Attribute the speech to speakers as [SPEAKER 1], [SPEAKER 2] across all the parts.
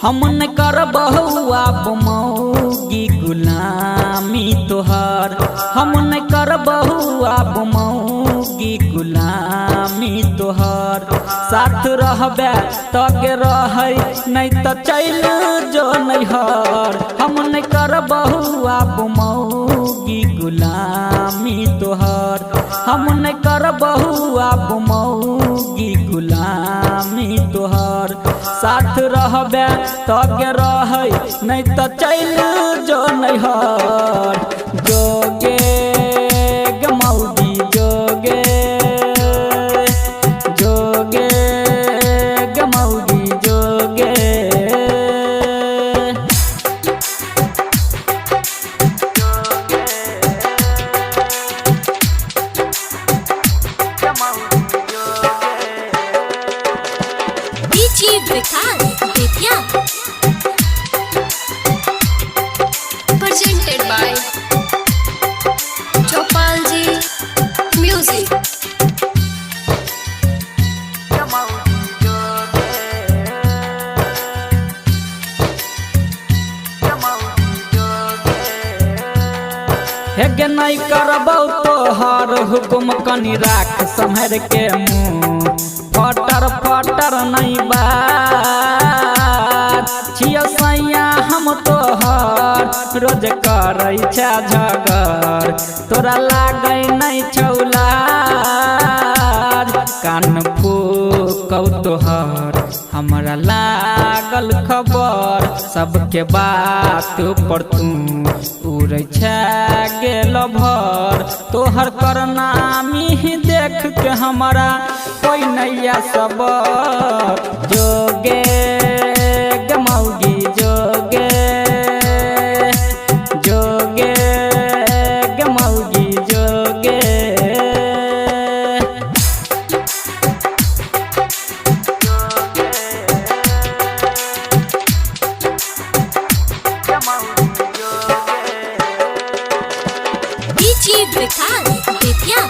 [SPEAKER 1] हम न कर बहुआ मौगी गुलामी तोहर। हम न कर बहुआ मौगी गुलामी तोहर। साथ रहबे तगे रहै नहीं तो चल जो नैहर। हम न कर बहुआ मौगी गुलामी तोहर। हम न कर बहुआ मौगी गुलामी तौहर। साथ रहबे तगे रहै नहीं तो चल जो नैहर। जोगे गे मौगी जोगे, जोगे गे मौगी जोगे।
[SPEAKER 2] Presented by Chopalji Music।
[SPEAKER 1] हेगे नहीं करबौ तोहर हुकुम कनी राख सम्हर के मुँह। फटर फटर नहीं बात छियो सैया हम तोहर। रोज करै छा झगड़ तोरा लागै नहीं छौलार। कान फूकौ तोहर हमरा लागल खबर। सबके बात पर तू उड़ै छा गेल भर। तोहर करनामी देख के हमरा कोई नैया सबर। जोगे गे मौगी जोगे, जोगे गे मौगी जोगे।
[SPEAKER 2] DJ Vikas Vidya।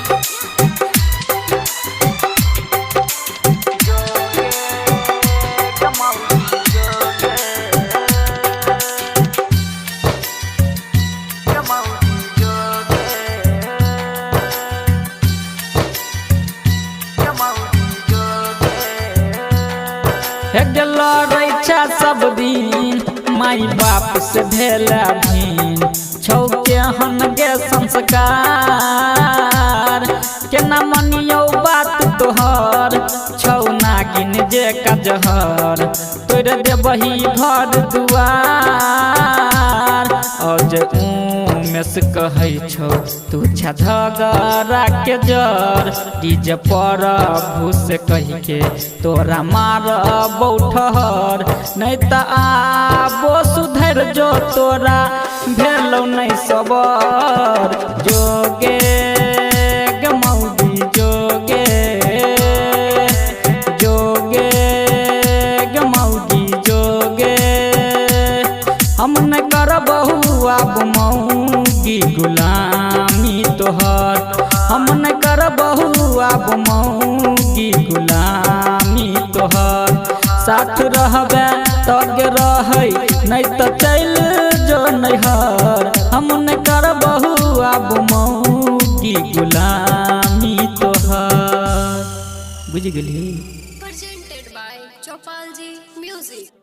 [SPEAKER 1] हेगे लड़ै छा सब दिन माई बाप से भेला भिन। छौ केहन गे संस्कार केना मनियौ बात तोहर। छौ नागिन जे कजहर तोड़ देबही घर दुआर। और जे उमेश कहै छौ तू छा झगड़ा के जर। डीजे पर भूस कह के तोरा मार बौठहर। नहीं तो आबो सुधर जो तोरा भेलौ नहीं सबर। जोगे गे मौगी जोगे, जोगे गे मौगी जोगे। हम न कर बहुआ मौगी गुलामी तोहर। हम न कर बहुआ मौगी गुलामी तोहर। साथ रहबे तगे रहै नहीं तो चल जो नैहर। हम न कर बहुआ मौगी गुलामी तोहर। बुझ गेली।
[SPEAKER 2] Presented by Chopalji Music।